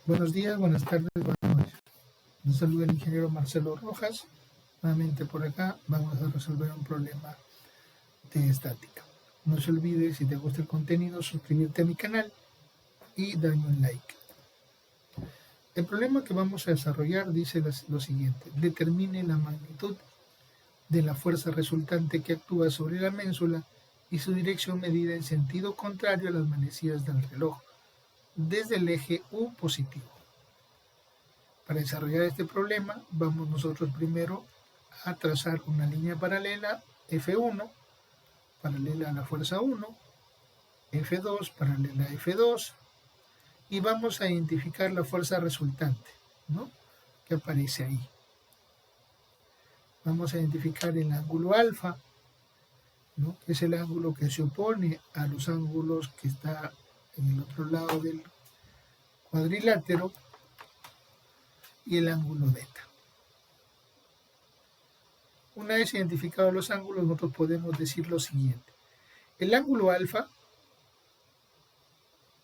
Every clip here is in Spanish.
Buenos días, buenas tardes, buenas noches. Nos saluda el ingeniero Marcelo Rojas. Nuevamente por acá vamos a resolver un problema de estática. No se olvide, si te gusta el contenido, suscribirte a mi canal y darme un like. El problema que vamos a desarrollar dice lo siguiente: determine la magnitud de la fuerza resultante que actúa sobre la ménsula y su dirección medida en sentido contrario a las manecillas del reloj, desde el eje U positivo. Para desarrollar este problema, vamos nosotros primero a trazar una línea paralela F1, paralela a la fuerza 1, F2, paralela a F2, y vamos a identificar la fuerza resultante, ¿no?, que aparece ahí. Vamos a identificar el ángulo alfa, ¿no?, que es el ángulo que se opone a los ángulos que está en el otro lado del cuadrilátero, y el ángulo beta. Una vez identificados los ángulos, nosotros podemos decir lo siguiente: el ángulo alfa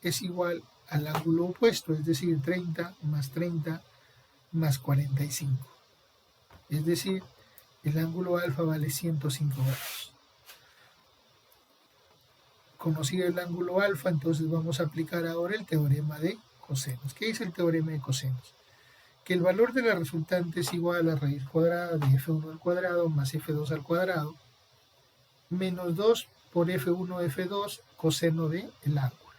es igual al ángulo opuesto, es decir, 30 más 45. Es decir, el ángulo alfa vale 105 grados. Conocido el ángulo alfa, entonces vamos a aplicar ahora el teorema de cosenos. ¿Qué dice el teorema de cosenos? Que el valor de la resultante es igual a la raíz cuadrada de F1 al cuadrado más F2 al cuadrado menos 2 por F1 F2 coseno del ángulo.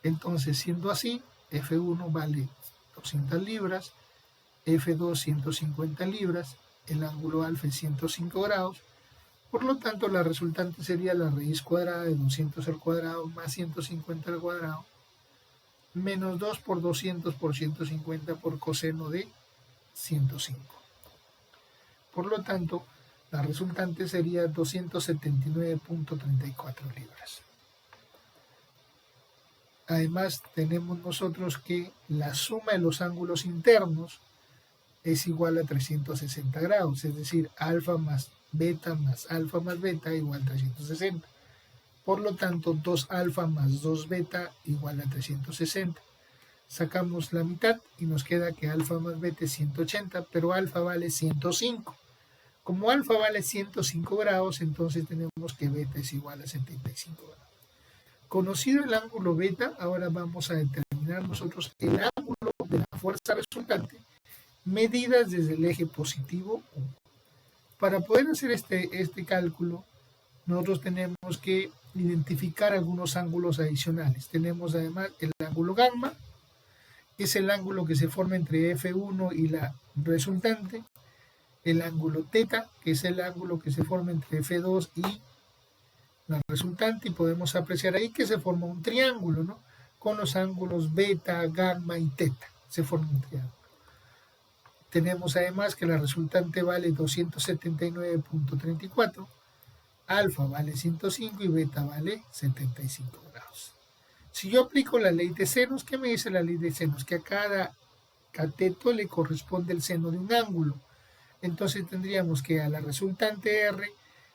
Entonces, siendo así, F1 vale 200 libras, F2 150 libras, el ángulo alfa es 105 grados, por lo tanto la resultante sería la raíz cuadrada de 200 al cuadrado más 150 al cuadrado menos 2 por 200 por 150 por coseno de 105. Por lo tanto, la resultante sería 279.34 libras. Además, tenemos nosotros que la suma de los ángulos internos es igual a 360 grados, es decir, alfa más alfa más beta igual a 360. Por lo tanto, 2 alfa más 2 beta igual a 360. Sacamos la mitad y nos queda que alfa más beta es 180, pero alfa vale 105. Como alfa vale 105 grados, entonces tenemos que beta es igual a 75 grados. Conocido el ángulo beta, ahora vamos a determinar nosotros el ángulo de la fuerza resultante medidas desde el eje positivo 1. Para poder hacer este cálculo, nosotros tenemos que identificar algunos ángulos adicionales. Tenemos además el ángulo gamma, que es el ángulo que se forma entre F1 y la resultante, el ángulo teta, que es el ángulo que se forma entre F2 y la resultante, y podemos apreciar ahí que se forma un triángulo, ¿no?, con los ángulos beta, gamma y teta, se forma un triángulo. Tenemos además que la resultante vale 279.34, alfa vale 105 y beta vale 75 grados. Si yo aplico la ley de senos, ¿qué me dice la ley de senos? Que a cada cateto le corresponde el seno de un ángulo. Entonces tendríamos que a la resultante R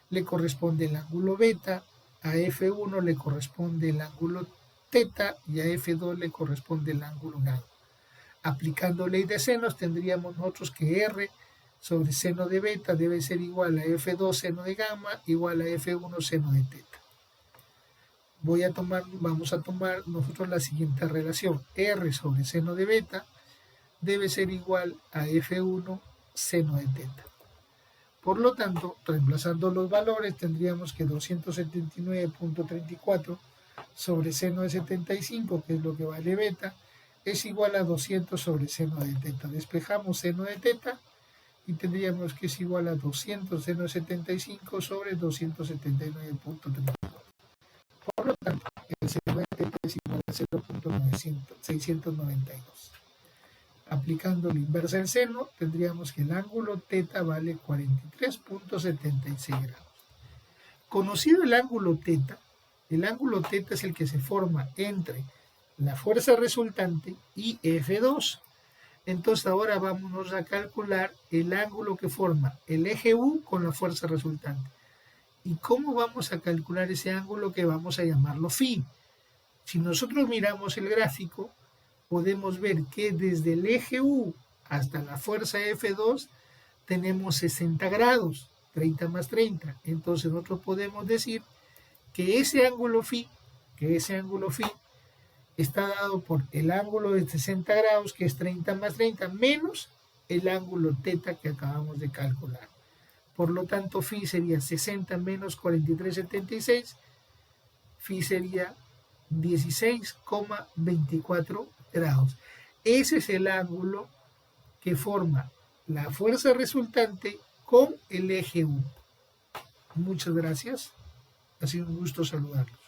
le corresponde el ángulo beta, a F1 le corresponde el ángulo teta y a F2 le corresponde el ángulo gamma. Aplicando ley de senos, tendríamos nosotros que R sobre seno de beta debe ser igual a F2 seno de gamma igual a F1 seno de teta. Vamos a tomar nosotros la siguiente relación: R sobre seno de beta debe ser igual a F1 seno de teta. Por lo tanto, reemplazando los valores, tendríamos que 279.34 sobre seno de 75, que es lo que vale beta, es igual a 200 sobre seno de teta. Despejamos seno de teta y tendríamos que es igual a 200 seno de 75 sobre 279.34. Por lo tanto, el seno de teta es igual a 0.692. Aplicando la inversa del seno, tendríamos que el ángulo teta vale 43.76 grados. Conocido el ángulo teta es el que se forma entre la fuerza resultante y F2. Entonces ahora vámonos a calcular el ángulo que forma el eje U con la fuerza resultante. ¿Y cómo vamos a calcular ese ángulo? Que vamos a llamarlo phi. Si nosotros miramos el gráfico, podemos ver que desde el eje U hasta la fuerza F2 tenemos 60 grados, 30 más 30. Entonces nosotros podemos decir que ese ángulo phi está dado por el ángulo de 60 grados, que es 30 más 30, menos el ángulo teta que acabamos de calcular. Por lo tanto, phi sería 60 menos 43,76, phi sería 16,24 grados. Ese es el ángulo que forma la fuerza resultante con el eje U. Muchas gracias. Ha sido un gusto saludarlos.